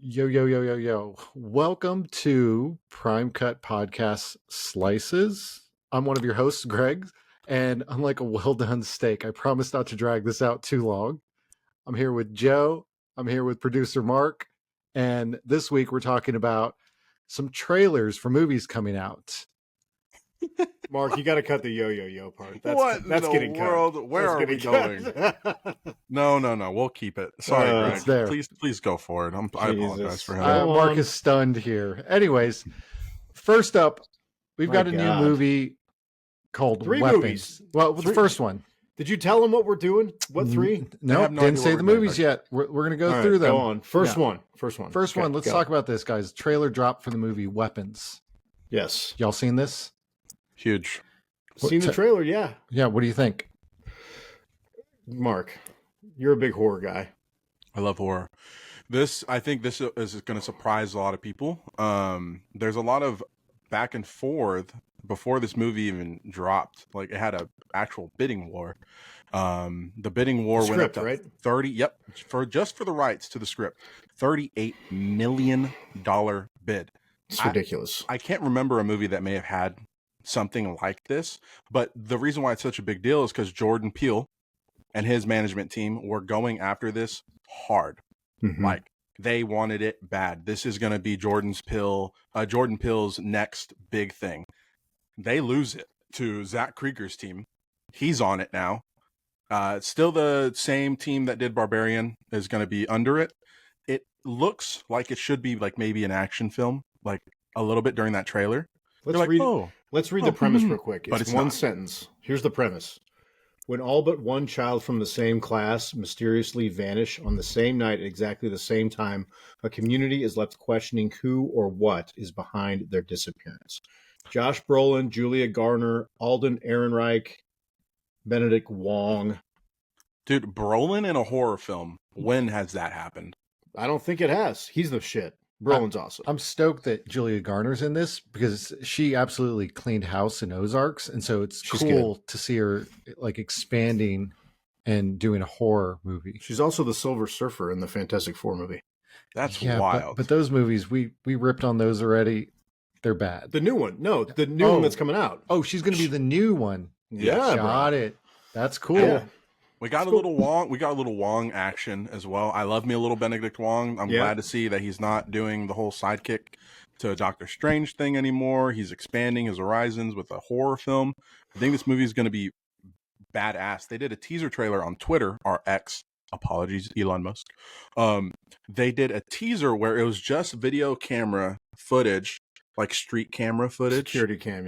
Yo, yo, yo, yo, yo. Welcome to Prime Cut Podcast Slices. I'm one of your hosts, Greg, and unlike a well done steak, I promise not to drag this out too long. I'm here with Joe. I'm here with producer Mark. And this week we're talking about some trailers for movies coming out. Mark, you got to cut the yo part. What That's in getting the world? cut. Where are we going? No. We'll keep it. Sorry, It's there. Greg. Please go for it. I apologize for him. Mark is stunned here. Anyways, first up, we've got a new movie called Three Weapons. movies. Well, the first one. Did you tell them what we're doing? What three? No, didn't say the movies yet. We're going to go through them. Go on. First one. Let's talk about this, guys. Trailer drop for the movie Weapons. Yes. Y'all seen this? Huge. Seen the trailer, yeah. Yeah, what do you think? Mark, you're a big horror guy. I love horror. I think this is going to surprise a lot of people. There's a lot of back and forth before this movie even dropped. Like, it had a actual bidding war. The bidding war went up to right? 30. Yep, for the rights to the script, $38 million bid. It's ridiculous. I can't remember a movie that may have had something like this, but the reason why it's such a big deal is because Jordan Peele and his management team were going after this hard. Mm-hmm. Like, they wanted it bad. This is going to be Jordan Peele's next big thing. They lose it to Zach Krieger's team. He's on it now. Still the same team that did Barbarian is going to be under it. It looks like it should be like maybe an action film, like a little bit during that trailer. Let's read the premise real quick. It's one not. sentence. Here's the premise. When all but one child from the same class mysteriously vanish on the same night at exactly the same time, a community is left questioning who or what is behind their disappearance. Josh Brolin, Julia Garner, Alden Ehrenreich, Benedict Wong. Dude, Brolin in a horror film. When has that happened? I don't think it has. He's the shit. Brolin's awesome. I'm stoked that Julia Garner's in this because she absolutely cleaned house in Ozarks, and so she's cool to see her like expanding and doing a horror movie. She's also the Silver Surfer in the Fantastic Four movie. That's wild. But those movies, we ripped on those already. They're bad. The new one. No, the new one that's coming out. Oh, she's going to be the new one. Yeah, got it. That's cool. Yeah. We got a little Wong. We got a little Wong action as well. I love me a little Benedict Wong. I'm glad to see that he's not doing the whole sidekick to Doctor Strange thing anymore. He's expanding his horizons with a horror film. I think this movie is going to be badass. They did a teaser trailer on Twitter, our ex. Apologies, Elon Musk. They did a teaser where it was just video camera footage, like street camera footage. Security cam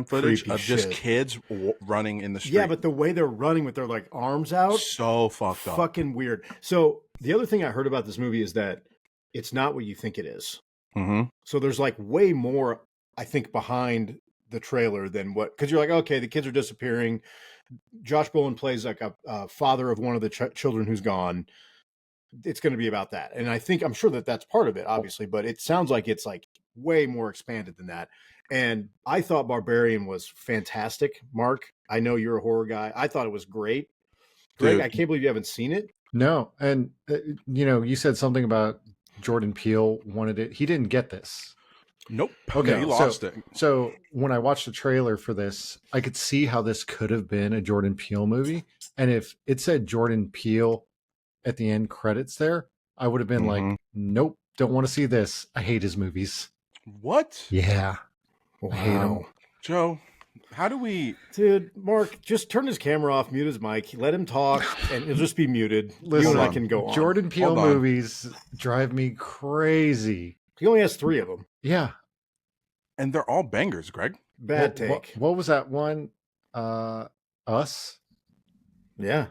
footage Creepy of just shit. Kids running in the street. Yeah, but the way they're running with their like arms out, so fucked up. Fucking weird. So the other thing I heard about this movie is that it's not what you think it is. Mm-hmm. So there's like way more, I think, behind the trailer than what, because you're like, okay, the kids are disappearing. Josh Brolin plays like a father of one of the children who's gone. It's going to be about that. And I'm sure that that's part of it, obviously, but it sounds like it's like way more expanded than that. And I thought Barbarian was fantastic. Mark, I know you're a horror guy. I thought it was great. Greg, I can't believe you haven't seen it. No. And, you said something about Jordan Peele wanted it. He didn't get this. Nope. Okay, he lost it. So when I watched the trailer for this, I could see how this could have been a Jordan Peele movie. And if it said Jordan Peele at the end credits there, I would have been like, nope, don't want to see this. I hate his movies. What? Yeah. Wow. I hate him. Joe, how do we... Dude, Mark, just turn his camera off, mute his mic, let him talk, and it'll just be muted. Listen, you and I can go on. Jordan Peele movies drive me crazy. He only has 3 of them. Yeah. And they're all bangers, Greg. Bad take. What was that one? Us? Yeah.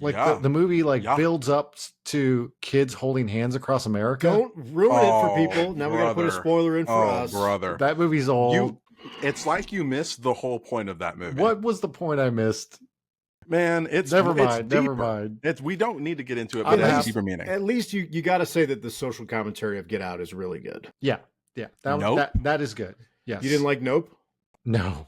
Like the movie builds up to kids holding hands across America. Don't ruin it for people. Now we got to put a spoiler in for us. Brother. That movie's old. It's like you missed the whole point of that movie. What was the point I missed? Man, it's never mind. We don't need to get into it, but it has deeper meaning. At least you got to say that the social commentary of Get Out is really good. Yeah. That is good. Yes. You didn't like Nope? No.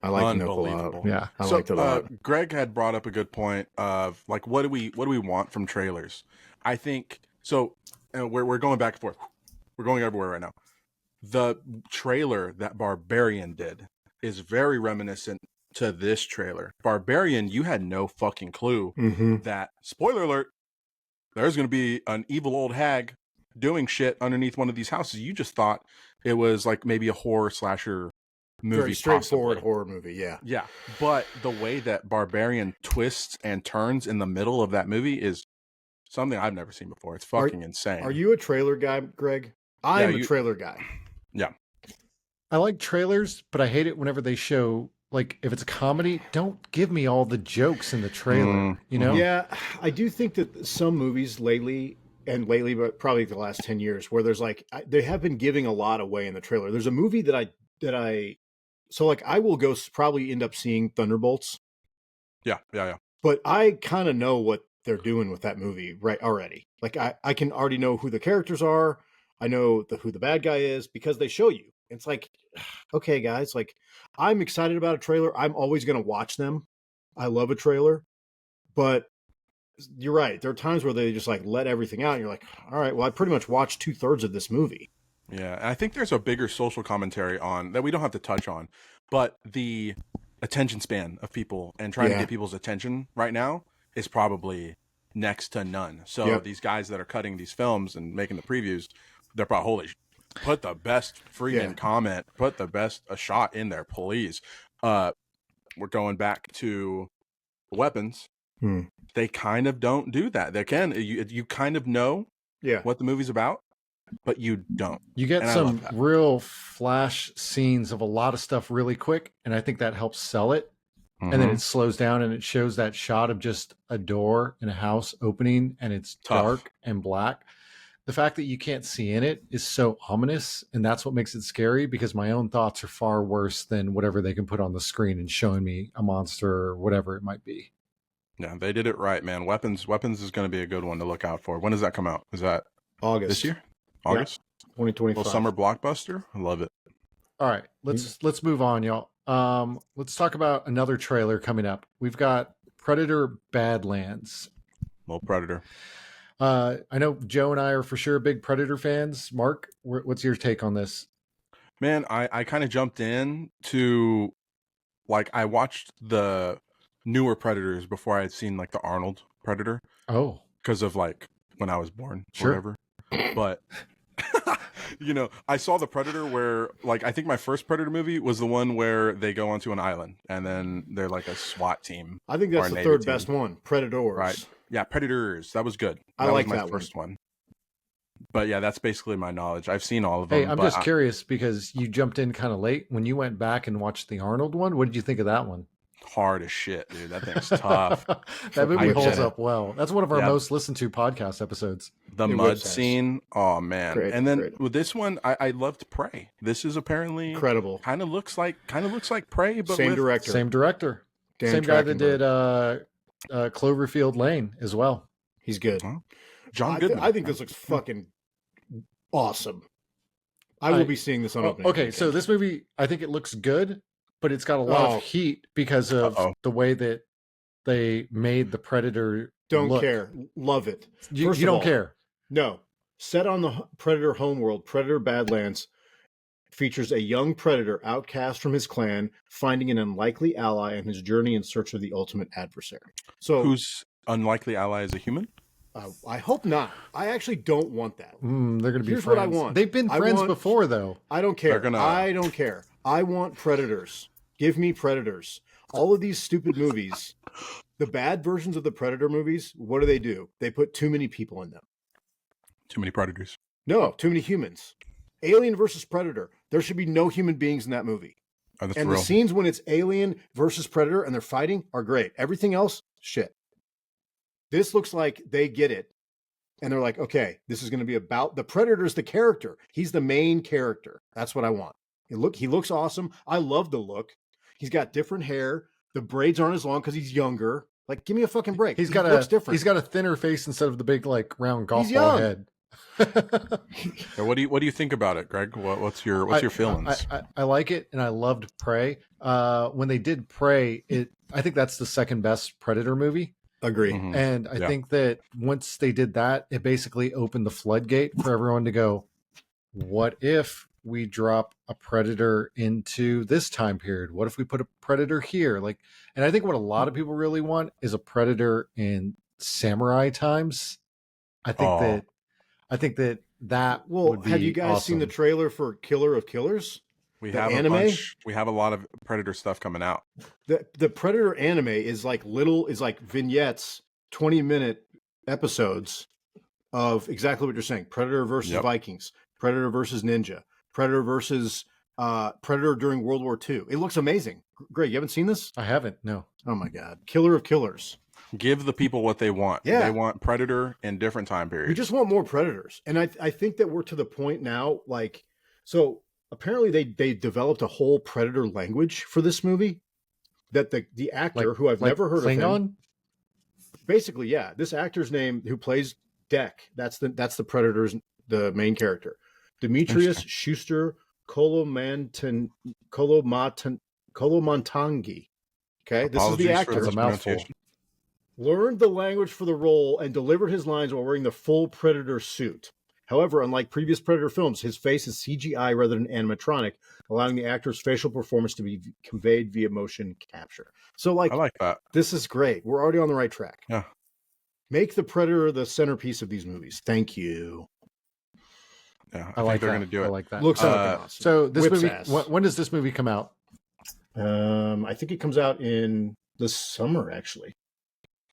I like Nope a lot. Yeah. I liked it a lot. Greg had brought up a good point of like, what do we want from trailers? I think so. and we're going back and forth. We're going everywhere right now. The trailer that Barbarian did is very reminiscent to this trailer. Barbarian, you had no fucking clue that, spoiler alert, there's going to be an evil old hag doing shit underneath one of these houses. You just thought it was like maybe a horror slasher movie. Very straightforward horror movie, yeah. Yeah. But the way that Barbarian twists and turns in the middle of that movie is something I've never seen before. It's fucking insane. Are you a trailer guy, Greg? I'm a trailer guy. Yeah. I like trailers, but I hate it whenever they show, like, if it's a comedy, don't give me all the jokes in the trailer, you know? Yeah, I do think that some movies lately, but probably the last 10 years, where there's like, they have been giving a lot away in the trailer. There's a movie so like I will go probably end up seeing Thunderbolts. Yeah. But I kind of know what they're doing with that movie right already. Like I can already know who the characters are. I know who the bad guy is because they show you. It's like, okay, guys, like I'm excited about a trailer. I'm always going to watch them. I love a trailer, but you're right. There are times where they just like let everything out. And you're like, all right, well, I pretty much watched 2/3 of this movie. Yeah. And I think there's a bigger social commentary on that we don't have to touch on, but the attention span of people and trying to get people's attention right now is probably next to none. So these guys that are cutting these films and making the previews, they're probably, holy put the best freaking comment, put the best a shot in there, please. We're going back to weapons. They kind of don't do that. They can. You kind of know what the movie's about, but you don't. You get some real flash scenes of a lot of stuff really quick, and I think that helps sell it. And then it slows down and it shows that shot of just a door in a house opening and it's dark and black. The fact that you can't see in it is so ominous, and that's what makes it scary, because my own thoughts are far worse than whatever they can put on the screen and showing me a monster or whatever it might be. Yeah, they did it right, man. Weapons is going to be a good one to look out for. When does that come out? Is that August this year? August? 2025. Little summer blockbuster. I love it. All right, let's move on, y'all. Let's talk about another trailer coming up. We've got Predator Badlands. Little Predator. I know Joe and I are for sure big Predator fans. Mark, what's your take on this? Man, I kind of jumped in to, like, I watched the newer Predators before I had seen like the Arnold Predator. Oh, because of like when I was born, sure. Whatever. But you know, I saw the Predator where, like, I think my first Predator movie was the one where they go onto an island and then they're like a SWAT team. I think that's the third best one, Predators. Right. Yeah, Predators. That was good. I like my that first one. But yeah, that's basically my knowledge. I've seen all of them. Hey, I'm just curious because you jumped in kind of late. When you went back and watched the Arnold one, what did you think of that one? Hard as shit, dude. That thing's tough. That movie holds up well. That's one of our most listened to podcast episodes. The mud scene. Oh man. And then with this one, I loved Prey. This is apparently incredible. Kind of looks like Prey, but same director. Same director. Same guy that did Cloverfield Lane as well. He's good. Huh? John Goodman. I think this looks fucking awesome. I will be seeing this on opening. Okay, so this movie, I think it looks good, but it's got a lot of heat because of the way that they made the Predator. Don't care. Love it. You don't care? No. Set on the Predator homeworld, Predator Badlands features a young Predator outcast from his clan, finding an unlikely ally on his journey in search of the ultimate adversary. So, whose unlikely ally is a human? I hope not. I actually don't want that. They're going to be Here's friends. What I want. They've been friends before, though. I don't care. I don't care. I want Predators. Give me Predators. All of these stupid movies, the bad versions of the Predator movies, what do? They put too many people in them. Too many Predators. No, too many humans. Alien versus Predator. There should be no human beings in that movie. Oh, that's and real. The scenes when it's Alien versus Predator and they're fighting are great. Everything else, shit. This looks like they get it. And they're like, okay, this is going to be about the Predator's the character. He's the main character. That's what I want. He looks awesome. I love the look. He's got different hair. The braids aren't as long because he's younger. Like, give me a fucking break. He looks different. He's got a thinner face instead of the big, like, round golf ball head. So what do you think about it, Greg? What's your feelings? I like it, and I loved Prey. When they did Prey, I think that's the second best Predator movie. Agree. Mhm. And I Yeah. think that once they did that, it basically opened the floodgate for everyone to go, what if we drop a Predator into this time period? What if we put a Predator here? Like, and I think what a lot of people really want is a Predator in samurai times. I think Oh, that Well, would have you be guys seen the awesome. trailer for Killer of Killers? we The have a anime? bunch. We have a lot of Predator stuff coming out. The Predator anime is like vignettes, 20-minute episodes of exactly what you're saying. Predator versus Yep. Vikings, Predator versus Ninja, Predator versus Predator during World War II. It looks amazing. Greg, you haven't seen this? I haven't. No. Oh my God. Killer of Killers. Give the people what they want. Yeah. They want Predator in different time periods. We just want more Predators. And I think that we're to the point now, like, so apparently they developed a whole Predator language for this movie that the actor, who I've never heard Klingon? of him. Basically, yeah. This actor's name who plays Deck, that's the Predator's, the main character. Demetrius Schuster Colomontangi. Okay, this is the Apologies for actor. That's a this mouthful. pronunciation. Learned the language for the role and delivered his lines while wearing the full Predator suit. However, unlike previous Predator films, his face is CGI rather than animatronic, allowing the actor's facial performance to be conveyed via motion capture. So, like, I like that. this is great. We're already on the right track. Yeah. Make the Predator the centerpiece of these movies. Thank you. Yeah, I think like they're that. going to do it. I like that. Looks fucking awesome. So this Whips movie, ass. when does this movie come out? I think it comes out in the summer, actually.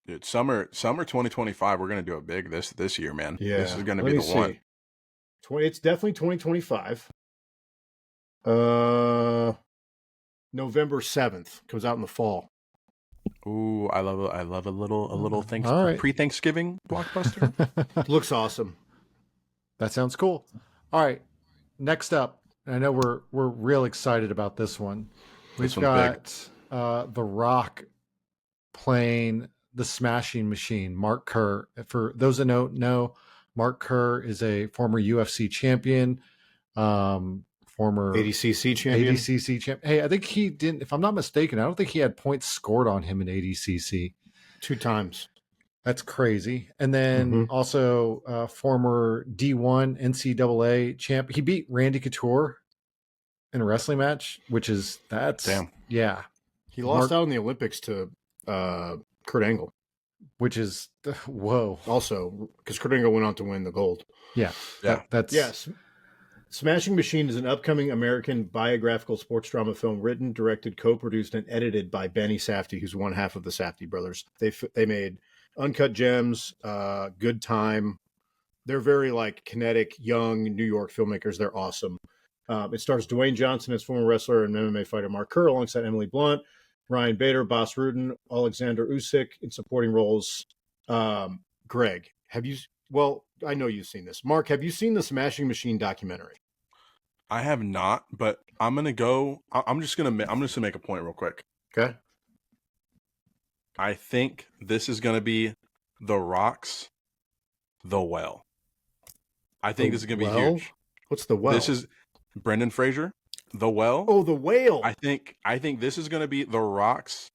Dude, summer 2025. We're going to do it big this year, man. Yeah, This is going to let be me the one. see. It's definitely 2025. November 7th comes out in the fall. Ooh, I love a little All right. pre-Thanksgiving blockbuster. Looks awesome. That sounds cool. All right. Next up, I know we're real excited about this one. We've This one's got The Rock playing the Smashing Machine, Mark Kerr. For those that don't know, Mark Kerr is a former UFC champion, former ADCC champion. ADCC champ. Hey, I think he didn't, if I'm not mistaken, I don't think he had points scored on him in ADCC. 2 times. That's crazy. And then also former D1 NCAA champ. He beat Randy Couture in a wrestling match, which is Damn. Yeah. He lost out in the Olympics to Kurt Angle. Which is whoa. Also, because Kurt Angle went on to win the gold. Yeah. Yeah. That's Yes. Smashing Machine is an upcoming American biographical sports drama film written, directed, co-produced, and edited by Benny Safdie, who's one half of the Safdie brothers. They made Uncut Gems, Good Time. They're very like kinetic, young New York filmmakers. They're awesome. It stars Dwayne Johnson as former wrestler and MMA fighter Mark Kerr, alongside Emily Blunt, Ryan Bader, Bas Rutten, Alexander Usyk in supporting roles. Greg, have you? Well, I know you've seen this. Mark, have you seen the Smashing Machine documentary? I have not, but I'm going to go. I'm just going to make a point real quick. Okay. I think this is going to be The Rock's The Well. I think this is going to be huge. What's The Well? This is Brendan Fraser, The Well. Oh, The Whale. I think this is going to be The Rock's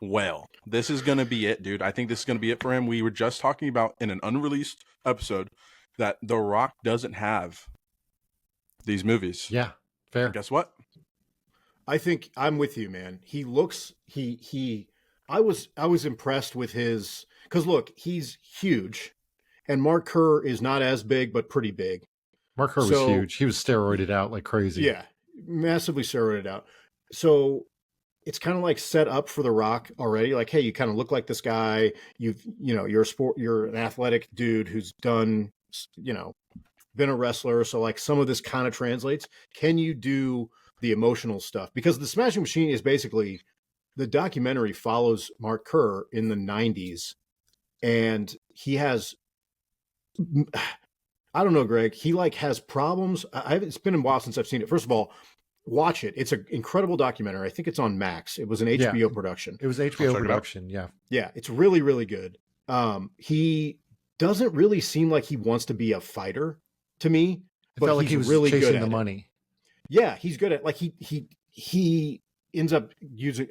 Well. This is going to be it, dude. I think this is going to be it for him. We were just talking about in an unreleased episode that The Rock doesn't have these movies. Yeah, fair. And guess what? I think I'm with you, man. He looks I was impressed with his, because look, he's huge, and Mark Kerr is not as big but pretty big. Mark Kerr was huge. He was steroided out like crazy. Yeah, massively steroided out. So it's kind of like set up for The Rock already. Like, hey, you kind of look like this guy. You're an athletic dude who's done, been a wrestler. So like some of this kind of translates. Can you do the emotional stuff? Because the Smashing Machine is basically, the documentary follows Mark Kerr in the 90s, and he has, I don't know, Greg, he like has problems. It's been a while since I've seen it. First of all, watch it. It's an incredible documentary. I think it's on Max. It was an HBO production. It was HBO production. Yeah. Yeah. It's really, really good. He doesn't really seem like he wants to be a fighter to me, It felt like he was really chasing good the at money. Yeah. He's good at, like, he ends up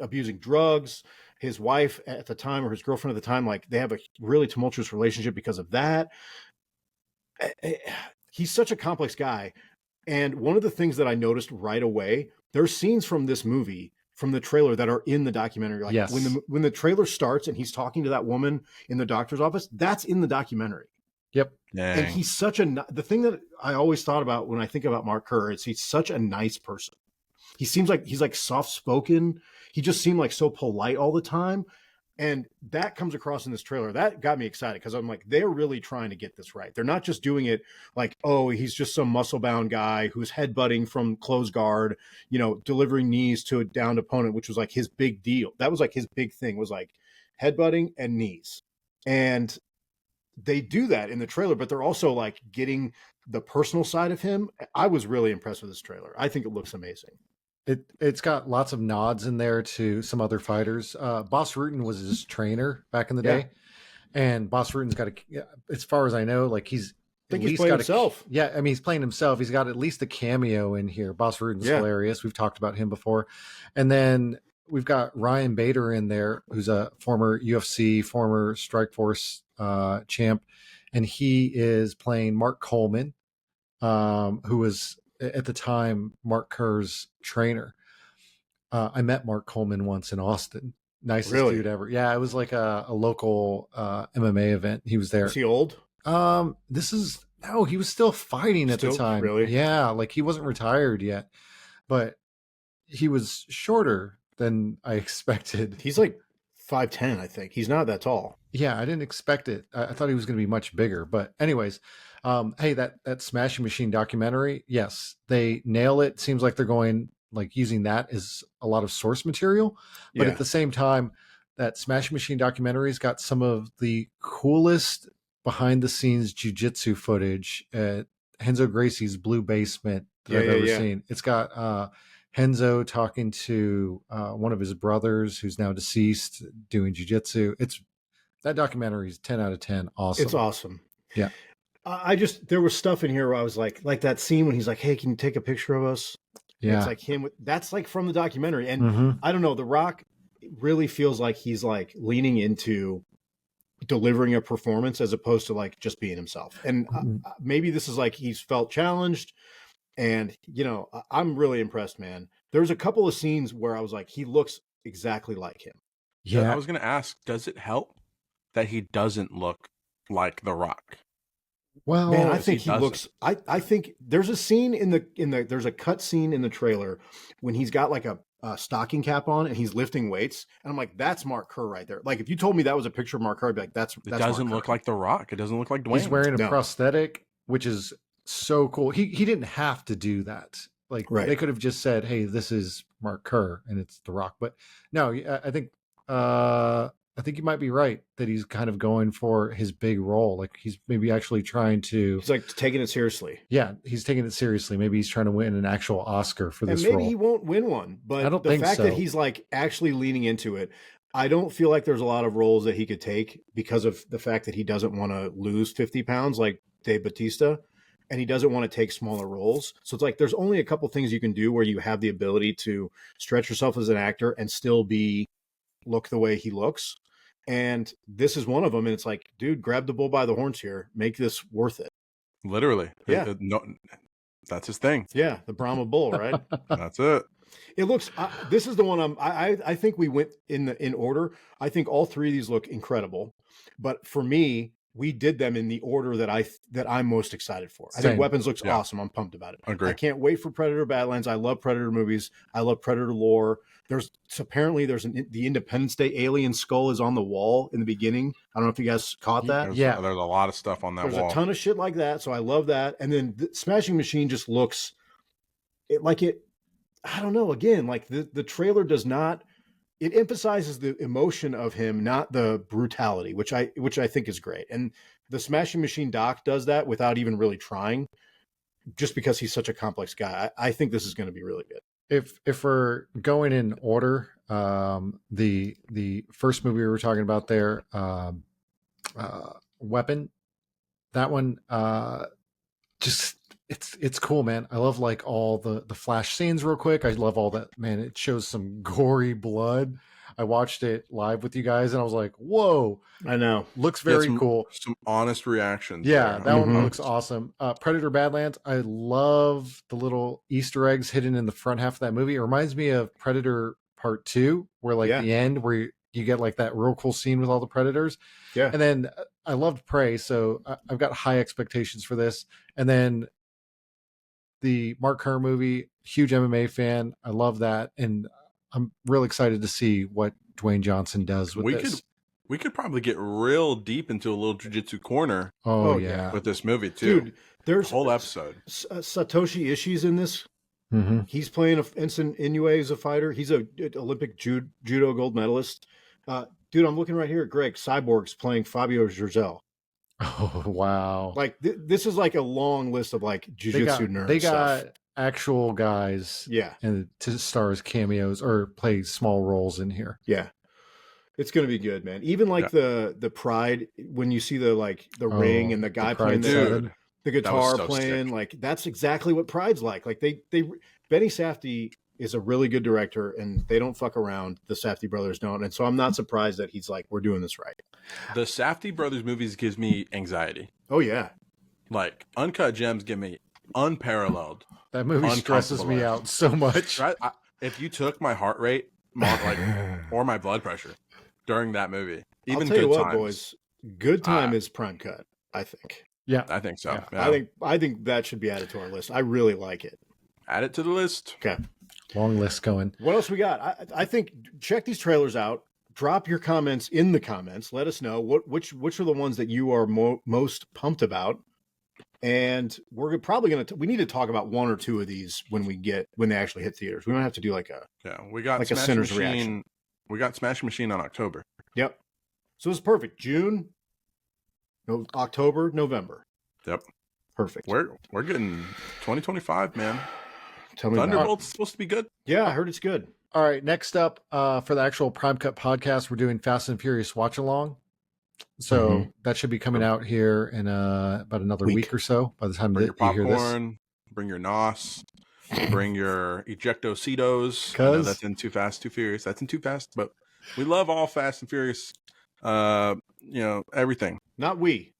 abusing drugs. His wife at the time, or his girlfriend at the time, like they have a really tumultuous relationship because of that. He's such a complex guy. And one of the things that I noticed right away, there's scenes from this movie, from the trailer, that are in the documentary. Like Yes. when the trailer starts and he's talking to that woman in the doctor's office, that's in the documentary. Yep. Dang. And he's such the thing that I always thought about when I think about Mark Kerr is he's such a nice person. He seems like he's like soft spoken. He just seemed like so polite all the time. And that comes across in this trailer. That got me excited because I'm like, they're really trying to get this right. They're not just doing it like, oh, he's just some muscle bound guy who's headbutting from close guard, you know, delivering knees to a downed opponent, which was like his big deal. That was like his big thing, was like headbutting and knees. And they do that in the trailer, but they're also like getting the personal side of him. I was really impressed with this trailer. I think it looks amazing. It's got lots of nods in there to some other fighters. Boss Rutan was his trainer back in the day, and Boss Rutan's got as far as I know, like he's playing himself. Yeah, I mean he's playing himself. He's got at least a cameo in here. Boss Rutan's hilarious. We've talked about him before, and then we've got Ryan Bader in there, who's a former UFC, former Strikeforce champ, and he is playing Mark Coleman, who was at the time Mark Kerr's trainer. I met Mark Coleman once in Austin. Nicest dude ever. Yeah, it was like a local MMA event. He was there. Is he old? He was still fighting at the time. Really? Yeah, like he wasn't retired yet, but he was shorter than I expected. He's like 5'10", I think. He's not that tall. Yeah, I didn't expect it. I thought he was going to be much bigger. But anyways, hey, that Smashing Machine documentary, yes, they nail it. Seems like they're going like using that as a lot of source material. But at the same time, that Smashing Machine documentary's got some of the coolest behind the scenes jiu-jitsu footage at Renzo Gracie's Blue Basement that I've ever seen. It's got Renzo talking to one of his brothers who's now deceased doing jiu-jitsu. That documentary is 10 out of 10. Awesome. It's awesome. Yeah. There was stuff in here where I was like that scene when he's like, hey, can you take a picture of us? Yeah. It's like him. That's like from the documentary. And I don't know, The Rock really feels like he's like leaning into delivering a performance as opposed to like just being himself. And maybe this is like he's felt challenged. And, you know, I'm really impressed, man. There's a couple of scenes where I was like, he looks exactly like him. Yeah. I was going to ask, does it help that he doesn't look like The Rock? Well, man, I think he looks. I think there's a scene there's a cut scene in the trailer when he's got like a stocking cap on and he's lifting weights, and I'm like, that's Mark Kerr right there. Like if you told me that was a picture of Mark Kerr, I'd be like, that's. It doesn't look like The Rock. It doesn't look like Dwayne. He's wearing a prosthetic, which is so cool. He didn't have to do that. Like they could have just said, hey, this is Mark Kerr and it's The Rock. But no, I think you might be right that he's kind of going for his big role. Like he's maybe actually trying to. He's like taking it seriously. Yeah, he's taking it seriously. Maybe he's trying to win an actual Oscar for this role. And maybe he won't win one, but I don't the think fact so. that he's like actually leaning into it, I don't feel like there's a lot of roles that he could take because of the fact that he doesn't want to lose 50 pounds like Dave Bautista, and he doesn't want to take smaller roles. So it's like there's only a couple things you can do where you have the ability to stretch yourself as an actor and still look the way he looks. And this is one of them. And it's like, dude, grab the bull by the horns here. Make this worth it. Literally. Yeah. That's his thing. Yeah. The Brahma bull, right? That's it. It looks, this is the one I think we went in order. I think all three of these look incredible. But for me, we did them in the order that I'm most excited for. I think Weapons looks awesome. I'm pumped about it. Agree. I can't wait for Predator Badlands. I love Predator movies. I love Predator lore. There's the Independence Day alien skull is on the wall in the beginting. I don't know if you guys caught that. There's a lot of stuff on that wall. There's a ton of shit like that. So I love that. And then the Smashing Machine just looks I don't know. Again, like the trailer does not, it emphasizes the emotion of him, not the brutality, which I think is great. And the Smashing Machine doc does that without even really trying, just because he's such a complex guy. I think this is going to be really good. If we're going in order, the first movie we were talking about there, Weapon, that one, just it's cool, man. I love like all the flash scenes real quick. I love all that, man. It shows some gory blood. I watched it live with you guys and I was like, whoa, I know. looks Get very cool. some honest reactions. Yeah, there. that one Mhm. looks awesome. Predator Badlands. I love the little Easter eggs hidden in the front half of that movie. It reminds me of Predator Part 2, where like Yeah. the end where you get like that real cool scene with all the predators. Yeah. And then I loved Prey, so I've got high expectations for this. And then the Mark Kerr movie, huge MMA fan. I love that, and I'm really excited to see what Dwayne Johnson does with this. We could probably get real deep into a little jiu-jitsu corner Oh, Oh, yeah. with this movie too. Dude, there's whole episode. Satoshi Ishii's in this. Mm-hmm. He's playing Ensign Inoue as a fighter. He's a Olympic judo gold medalist. Dude, I'm looking right here at Greg. Cyborg's playing Fabio Giselle. Oh, wow. Like this is like a long list of like jiu-jitsu nerds. They got stuff. actual guys, Yeah, and to star as cameos or play small roles in here. yeah. It's gonna be good, man. Even like the Pride, when you see the ring and the guy playing Dude, the guitar so playing, sick. like that's exactly what Pride's like. Like they Benny Safdie is a really good director, and they don't fuck around. The Safdie brothers don't, and so I'm not surprised that he's like, we're doing this right. The Safdie brothers movies gives me anxiety. Oh yeah, Like Uncut Gems give me unparalleled. That movie stresses me Uncomfortable. out so much. If you took my heart rate, or my blood pressure during that movie, even I'll tell you Good what, Times, boys, Good Time is prime cut. I think. Yeah, I think so. Yeah. Yeah. I think that should be added to our list. I really like it. Add it to the list. Okay. long list going. What else we got? I think check these trailers out. Drop your comments in the comments. Let us know which are the ones that you are most pumped about. And we're probably we need to talk about one or two of these when they actually hit theaters. We don't have to do like a We got like a Smash Sinner's Machine. reaction. We got Smash Machine on October. Yep. So it's perfect. June, October, November. Yep. Perfect. We're getting 2025, man. Tell me about it. Thunderbolt's supposed to be good. Yeah, I heard it's good. All right, next up for the actual Prime Cut podcast, we're doing Fast and Furious Watch Along. So that should be coming out here in about another week or so. By the time Bring that your you hear this, popcorn, bring your NOS, bring your Ejectocitos. That's in Too Fast, Too Furious. That's in Too Fast, but we love all Fast and Furious. Everything. Not we.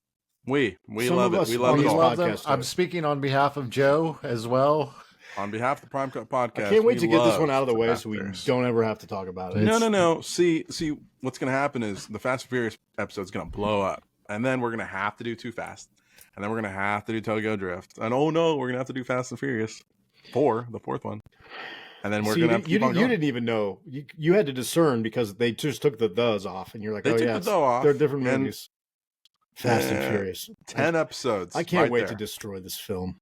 We Some love of it. us We on love it these all. love them. podcast I'm hosts. speaking on behalf of Joe as well. On behalf of the Prime Cut podcast, I can't wait we to get this love one out of the way Fast so and we Furious. don't ever have to talk about it. No. See, what's going to happen is the Fast and Furious episode's going to blow up, and then we're going to have to do Too Fast, and then we're going to have to do Tokyo Drift, and oh no, we're going to have to do Fast and Furious 4, the fourth one, and then we're See, going to have to keep on you going. didn't even know. You had to discern because they just took the "thes" off, and you're like, They oh took yeah, the "the" off, they're different and- movies. Fast and Furious. 10 episodes. I can't right wait there. to destroy this film.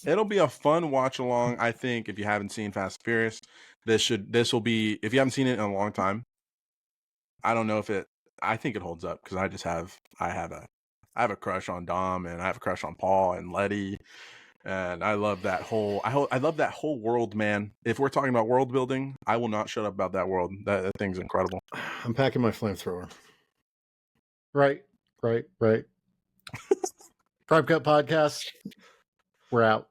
It'll be a fun watch along. I think if you haven't seen Fast and Furious, this will be, if you haven't seen it in a long time, I don't know if I think it holds up because I have a crush on Dom, and I have a crush on Paul and Letty, and I love that I love that whole world, man. If we're talking about world building, I will not shut up about that world. That thing's incredible. I'm packing my flamethrower. Right. Prime Cut podcast. We're out.